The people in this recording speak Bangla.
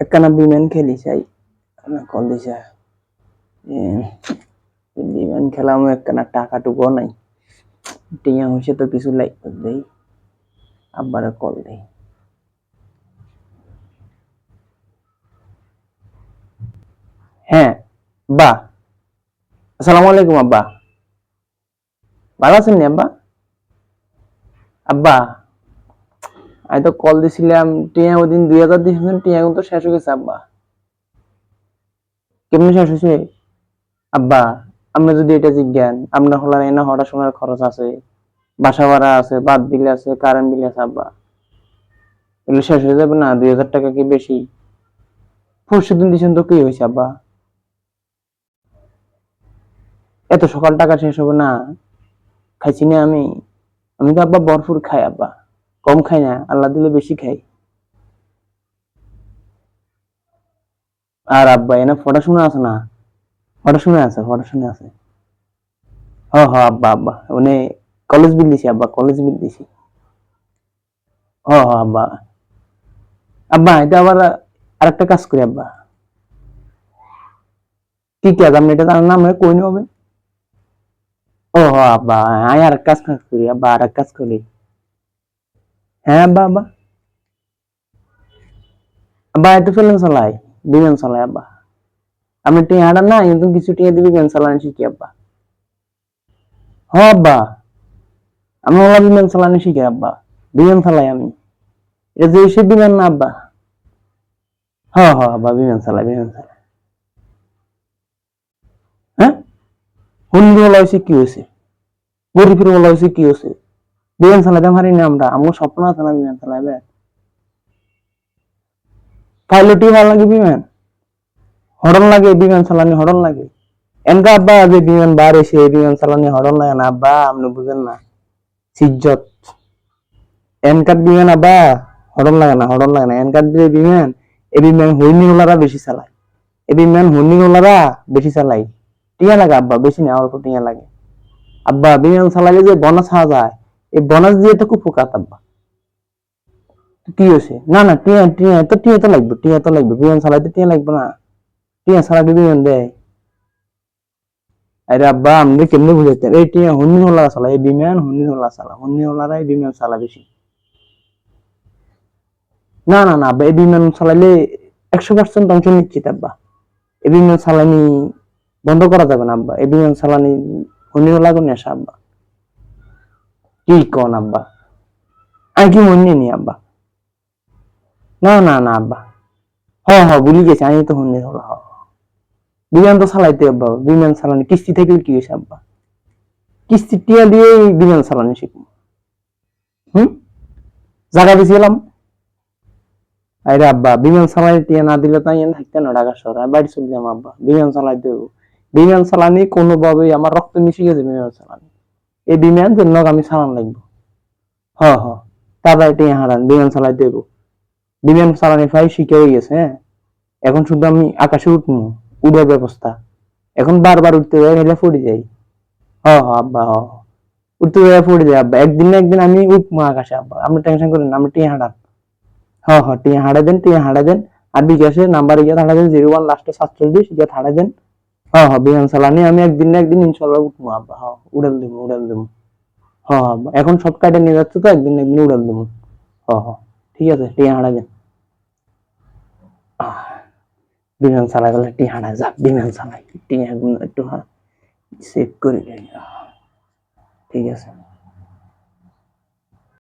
একখানা বিমান খেলি চাই কল দিছে বিমান খেলাম একখানা টাকাটুকু নাই টিয়া হয়েছে তো কিছু লাগবে দেই আব্বারে কল দেই হ্যাঁ বা আসসালামু আলাইকুম আব্বা ভালো আছেন নি আব্বা আব্বা আমি তো কল দিছিলাম টিয়া ওই দিন 2000 দিয়েছিলেন টিয়া কিন্তু শেষ হয়ে গেছে আব্বা কেমনি শেষ হয়েছে আব্বা আমরা যদি এটা জিজ্ঞান আমরা হলার এনা হওয়ার সময় খরচ আছে বাসা ভাড়া আছে বাদ বিল আছে কারেন্ট বিল আছে আব্বা এগুলো শেষ হয়ে যাবে না 2000 টাকা কি বেশি পরশু দিন দিয়েছেন তো কি হয়েছে আব্বা এত সকাল টাকা শেষ হবে না খাইছি না আমি আমি তো আব্বা ভরপুর খাই আব্বা কম খাই না আল্লাহ দিলে বেশি খাই আর আব্বা এনা পড়াশোনা আছে না পড়াশোনা আছে হ হ আব্বা আব্বা মানে কলেজ বিল দিছি আব্বা কলেজ বিল দিছি হ হ আব্বা আব্বা এটা আবার আরেকটা কাজ করি আব্বা কি কাজ আপনি এটা জানেন না আমরা কই হবে ও হ আব্বা আমি আর কাজ করি আব্বা আর কাজ করি হ্যাঁ আব্বা আব্বা আব্বা এটা ফেলেন চালাই বিমান চালাই আব্বা আপনি টিয়া হাঁটান না কিন্তু কিছু টিয়া দিবি বিমান চালানি শিখি আব্বা হ আব্বা আমি ওলা বিমান চালানি শিখি আব্বা বিমান চালাই আমি এটা যে সে বিমান না আব্বা হ হ আব্বা বিমান চালাই হ্যাঁ হুন্ডি ওলা হয়েছে কি হয়েছে গরিবের ওলা হয়েছে কি হয়েছে বিমান চালাতে পারি না আমরা আমার স্বপ্ন আছে না বিমান চালাবে পাইলটই ভালো লাগে বিমান হরন লাগে বিমান চালানি হরন লাগে এনকা আব্বা যে বিমান বার এসে বিমান চালানি হরন লাগে না আব্বা আপনি বুঝেন না সিজ্জত এনকার বিমান আব্বা হরন লাগে না এনকার যে বিমান এই বিমান হইনিওয়ালারা বেশি চালায় এই বিমান হইনিওয়ালারা বেশি চালায় টিয়া লাগে আব্বা বেশি না অল্প টিয়া লাগে আব্বা বিমান চালালে যে বোনাস পাওয়া যায় এই বোনাস দিয়ে তো খুব উপকার আব্বা কি হয়েছে না না টিয়া তো লাগবে বিমান চালাইতে টিয়া লাগবে না টিয়া চালাতে বিমান দেয় আরে আব্বা আমরা কেমনে বুঝাইতেন এই টিয়া হন্নি হলা চালা এই বিমান হন্নি হলারা এই বিমান চালা বেশি না না না আব্বা এই বিমান চালাইলে 100% অংশ নিশ্চিত আব্বা এই বিমান চালানি বন্ধ করা যাবে না আব্বা এই বিমান চালানি হন্নি হলা কোন নেশা আব্বা কি কোন আব্বা আমি কি হন্নি নি আব্বা না না না আব্বা হ হ ভুলি গেছি আমি তো হন্নি হলা বিমান তো চালাইতে আব্বা বিমান চালানি কিস্তি থেকে কি হয়েছে আব্বা কিস্তি টিয়া দিয়ে বিমান চালানি শিখবো জায়গা দিছিলাম আরে আব্বা বিমান চালাই টিয়া না দিলে তো আমি থাকতে না ঢাকা শহরে আমি বাড়ি চলে যাবো আব্বা বিমান চালাই দেবো বিমান চালানি কোনোভাবেই আমার রক্ত মিশে গেছে বিমান চালানি এই বিমান জন্য আমি চালান লাগবো হ হ তারপরে টিয়া হারান বিমান চালাই দেবো বিমান চালানি প্রায় শিখে হয়ে গেছে হ্যাঁ এখন শুধু আমি আকাশে উঠবো উড়ার ব্যবস্থা এখন বারবার উঠতে যাই হেলে পড়ে যাই হ হ আব্বা হ উঠতে যাই পড়ে যাই আব্বা একদিন না একদিন আমি উঠবো আকাশে আব্বা আপনি টেনশন করেন না আমি টিয়া হারান হ্যাঁ হ্যাঁ টিয়া হারাই দেন আর বিকাশে নাম্বার গিয়ে হারাই দেন 01 লাস্টে 47 গিয়ে হারাই দেন হ্যাঁ হ্যাঁ বিমান চালানি আমি একদিন না একদিন ইনশাল্লাহ উঠবো আব্বা হ্যাঁ উড়াল দেবো হ্যাঁ আব্বা এখন সব কাটে নিয়ে যাচ্ছে তো একদিন না একদিন উড়াল দেবো হ্যাঁ হ্যাঁ ঠিক আছে টিয়া হারাই দেন বিমান চালাই গেলে টিয়া হারাই যা বিমান চালাই টিয়া একটু সেভ করে ঠিক আছে